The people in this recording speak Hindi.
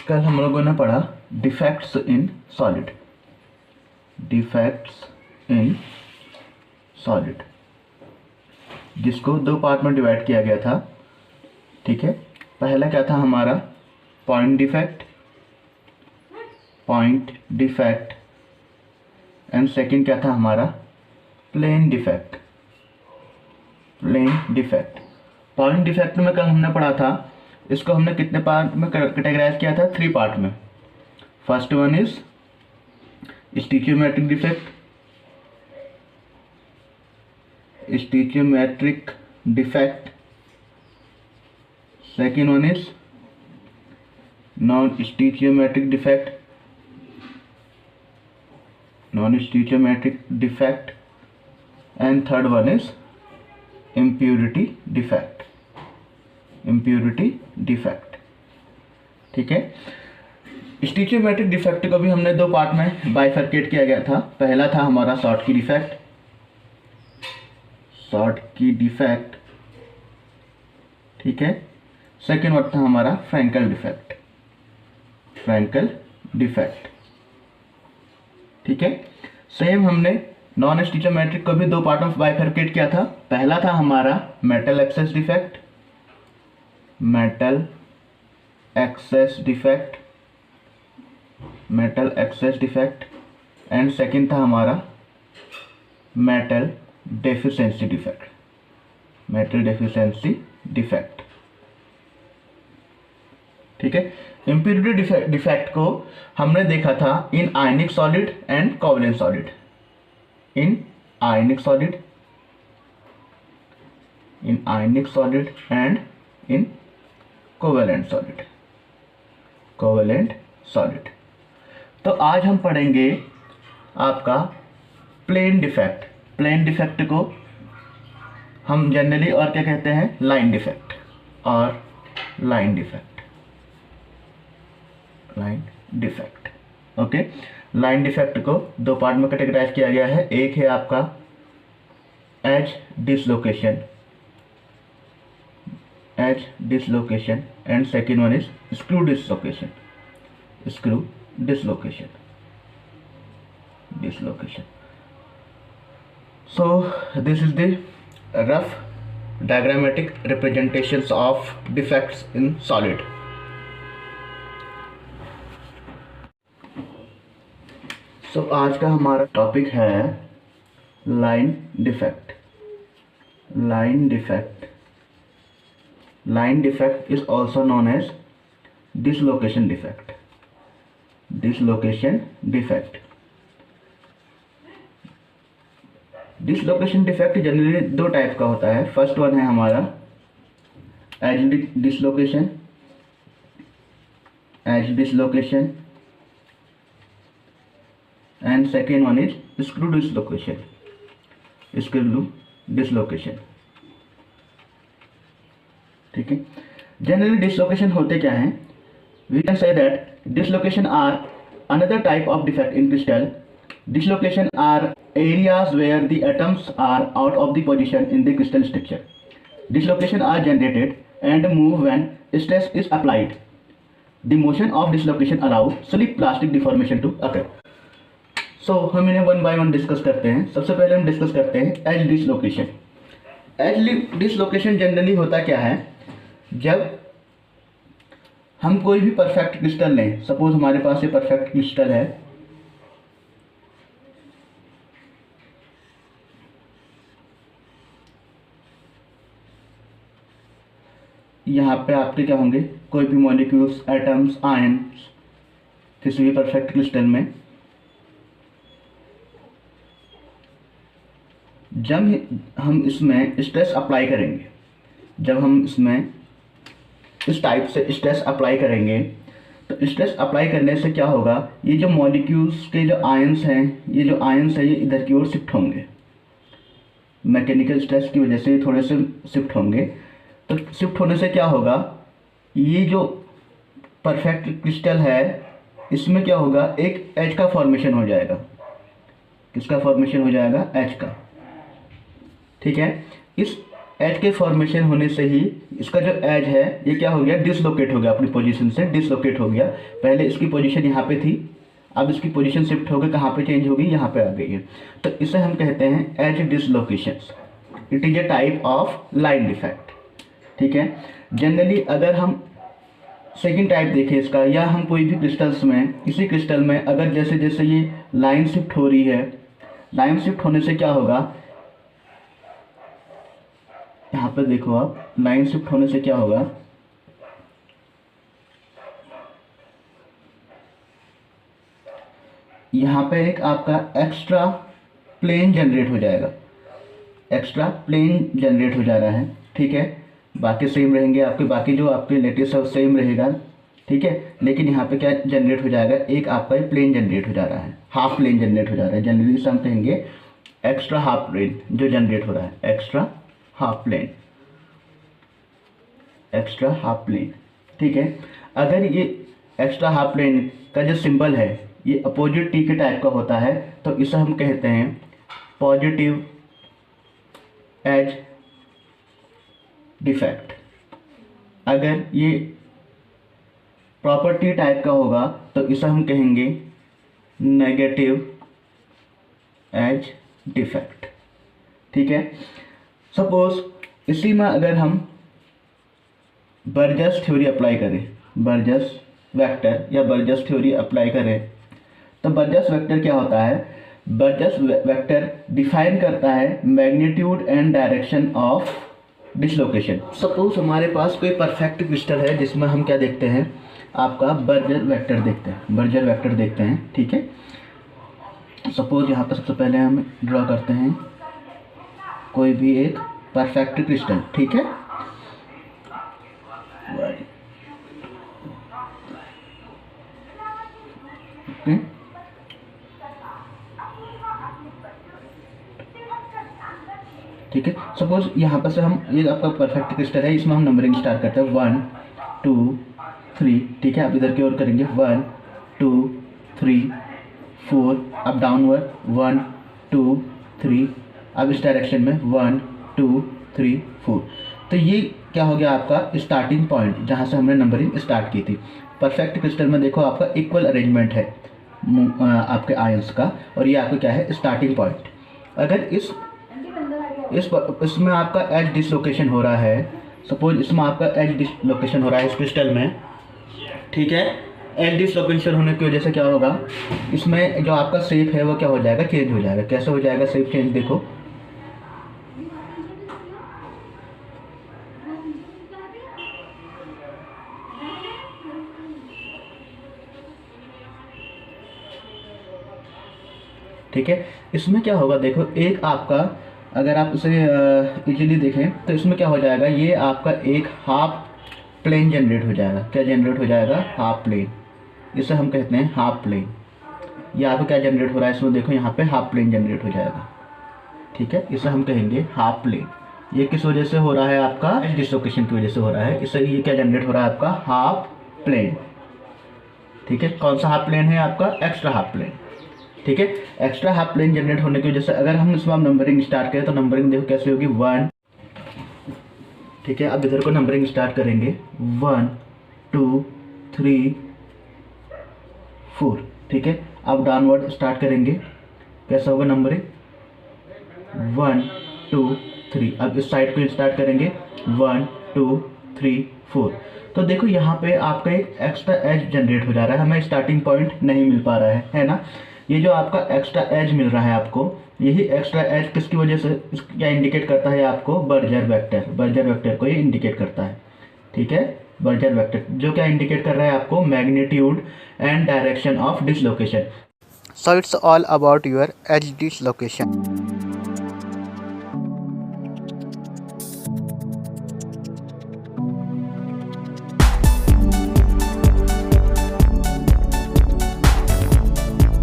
कल हम लोगों ने पढ़ा defects in solid, defects in solid, जिसको दो पार्ट में डिवाइड किया गया था। ठीक है, पहला क्या था हमारा पॉइंट डिफेक्ट एंड सेकंड क्या था हमारा प्लेन डिफेक्ट। पॉइंट डिफेक्ट में कल हमने पढ़ा था, इसको हमने कितने पार्ट में कैटेगराइज किया था? 3 पार्ट में। First one is stoichiometric defect, second one is non stoichiometric defect and third one is impurity defect. ठीक है, स्टिचियोमेट्रिक डिफेक्ट को भी हमने 2 पार्ट में बाइफरकेट किया गया था। पहला था हमारा शॉर्ट की डिफेक्ट, ठीक है। सेकेंड वर्ड था हमारा फ्रैंकल डिफेक्ट, ठीक है। सेम हमने नॉन स्टिचियोमेट्रिक को भी 2 पार्ट में बाइफरकेट किया था। पहला था हमारा metal access defect and second था हमारा मेटल डेफिशिएंसी डिफेक्ट, ठीक है। इम्प्योरिटी डिफेक्ट को हमने देखा था in ionic solid and covalent solid. In ionic solid and in covalent solid. तो आज हम पढ़ेंगे आपका प्लेन डिफेक्ट को हम जनरली और क्या कहते हैं? Line defect. Okay, line defect को 2 पार्ट में कैटेगराइज किया गया है। एक है आपका edge dislocation and second one is screw dislocation. So this is the rough diagrammatic representations of defects in solid. So आज का हमारा टॉपिक है line defect. Line defect is also known as dislocation defect. Dislocation defect generally 2 type का होता है। फर्स्ट वन है हमारा edge dislocation and second one is screw dislocation, ठीक है। जनरली डिसलोकेशन होते क्या हैं? We can say that dislocation are another type of defect in crystal. Dislocation are areas where the atoms are out of the position in the crystal structure. Dislocation are generated and move when stress is applied. The motion of dislocation allows slip plastic deformation to occur. So हम इन्हें 1 by 1 डिस्कस करते हैं। सबसे पहले हम डिस्कस करते हैं edge dislocation. Edge dislocation generally होता क्या है? जब हम कोई भी परफेक्ट क्रिस्टल लें, सपोज हमारे पास ये परफेक्ट क्रिस्टल है, यहाँ पे आपके क्या होंगे? कोई भी मॉलिक्यूल्स, एटम्स, आयन्स किसी भी परफेक्ट क्रिस्टल में जब हम इसमें स्ट्रेस अप्लाई करेंगे, जब हम इसमें इस टाइप से स्ट्रेस अप्लाई करेंगे, तो स्ट्रेस अप्लाई करने से क्या होगा? ये जो मॉलिक्यूल्स के जो आयन्स हैं, ये इधर की ओर शिफ्ट होंगे। मैकेनिकल स्ट्रेस की वजह से ये थोड़े से शिफ्ट होंगे। तो शिफ्ट होने से क्या होगा? ये जो परफेक्ट क्रिस्टल है, इसमें क्या होगा? एक एज का फॉर्मेशन हो जाएगा। किसका फॉर्मेशन हो जाएगा? एज का, ठीक है। इस एज के फॉर्मेशन होने से ही इसका जो एज है ये क्या हो गया, डिसलोकेट हो गया, अपनी पोजीशन से डिसलोकेट हो गया। पहले इसकी पोजीशन यहाँ पे थी, अब इसकी पोजीशन शिफ्ट हो गई, कहाँ पे चेंज हो गई, यहाँ पे आ गई है। तो इसे हम कहते हैं edge dislocations. It is a type of line defect. ठीक है। जनरली अगर हम सेकेंड टाइप देखें इसका, या हम कोई भी क्रिस्टल्स में, इसी क्रिस्टल में अगर जैसे जैसे ये लाइन शिफ्ट हो रही है, लाइन शिफ्ट होने से क्या होगा, यहाँ पे देखो आप, लाइन शिफ्ट होने से क्या होगा, यहाँ पे एक आपका एक्स्ट्रा प्लेन जनरेट हो जाएगा, एक्स्ट्रा प्लेन जनरेट हो जा रहा है। ठीक है। बाकी सेम रहेंगे आपके, बाकी जो आपके लेटेस्ट सब सेम रहेगा। ठीक है। लेकिन यहाँ पे क्या जनरेट हो जाएगा, एक आपका प्लेन जनरेट हो जा रहा है, हाफ प्लेन जनरेट हो जा रहा है। जनरली इसे हम कहेंगे एक्स्ट्रा हाफ प्लेन जो जनरेट हो रहा है, extra half plane, extra half plane. ठीक है। अगर ये एक्स्ट्रा हाफ प्लेन का जो सिंबल है ये अपोजिट टी के टाइप का होता है, तो इसे हम कहते हैं पॉजिटिव एज डिफेक्ट। अगर ये प्रॉपर्टी टाइप का होगा तो इसे हम कहेंगे नेगेटिव एज डिफेक्ट। ठीक है। सपोज इसी में अगर हम बर्जस थ्योरी अप्लाई करें, बर्जस वेक्टर या बर्जस थ्योरी अप्लाई करें, तो बर्जस वेक्टर क्या होता है, बर्जस वेक्टर डिफाइन करता है magnitude and direction of dislocation. Suppose हमारे पास कोई परफेक्ट क्रिस्टल है जिसमें हम क्या देखते हैं, आपका बर्जर वेक्टर देखते हैं, बर्जर वेक्टर देखते हैं। ठीक है। सपोज यहाँ पर सबसे पहले हम ड्रॉ करते हैं कोई भी एक परफेक्ट क्रिस्टल। ठीक है। ठीक है। सपोज यहाँ पर से हम, ये आपका परफेक्ट क्रिस्टल है, इसमें हम नंबरिंग स्टार्ट करते हैं 1 2 3। ठीक है। आप इधर की ओर करेंगे 1 2 3 4, अब डाउनवर्ड 1 2 3, अब इस डायरेक्शन में 1 2 3 4। तो ये क्या हो गया आपका स्टार्टिंग पॉइंट जहाँ से हमने नंबरिंग स्टार्ट की थी। परफेक्ट क्रिस्टल में देखो आपका इक्वल अरेंजमेंट है आपके आयंस का, और ये आपका क्या है, स्टार्टिंग पॉइंट। अगर इसमें आपका एज डिसलोकेशन हो रहा है, सपोज इसमें आपका एज डिसलोकेशन हो रहा है इस क्रिस्टल में। ठीक है। एज डिसलोकेशन होने की वजह से क्या होगा, इसमें जो आपका शेप है वो क्या हो जाएगा, चेंज हो जाएगा। कैसे हो जाएगा शेप चेंज, देखो ठीक है। इसमें क्या होगा, देखो एक आपका, अगर आप इसे इजीली देखें तो इसमें क्या हो जाएगा, ये आपका एक हाफ प्लेन जनरेट हो जाएगा। क्या जनरेट हो जाएगा, हाफ प्लेन। इसे हम कहते हैं हाफ प्लेन। ये आपको क्या जनरेट हो रहा है, इसमें देखो यहाँ पे हाफ प्लेन जनरेट हो जाएगा। ठीक है। इसे हम कहेंगे हाफ प्लेन। ये किस वजह से हो रहा है, आपका डिसलोकेशन की वजह से हो रहा है। इससे ये क्या जनरेट हो रहा है, आपका हाफ प्लेन। ठीक है। कौन सा हाफ प्लेन है, आपका एक्स्ट्रा हाफ प्लेन। ठीक है। एक्स्ट्रा हाफ प्लेन जनरेट होने की वजह से अगर हम इसमें नंबरिंग स्टार्ट करें तो नंबरिंग देखो कैसे होगी, 1। ठीक है। अब इधर को नंबरिंग स्टार्ट करेंगे 1 2 3 4। ठीक है। अब डाउनवर्ड स्टार्ट करेंगे, कैसा होगा नंबरिंग, 1 2 3। अब इस साइड को स्टार्ट करेंगे 1 2 3 4। तो देखो यहाँ पे आपका एक एक्स्ट्रा एज जनरेट हो जा रहा है, हमें स्टार्टिंग पॉइंट नहीं मिल पा रहा है ना। ये जो आपका एक्स्ट्रा एज मिल रहा है आपको, यही एक्स्ट्रा एज किसकी वजह से, क्या इंडिकेट करता है आपको, बर्जर वेक्टर। बर्जर वेक्टर को ये इंडिकेट करता है। ठीक है। बर्जर वेक्टर जो क्या इंडिकेट कर रहा है आपको, magnitude and direction of dislocation. So it's all about your edge dislocation.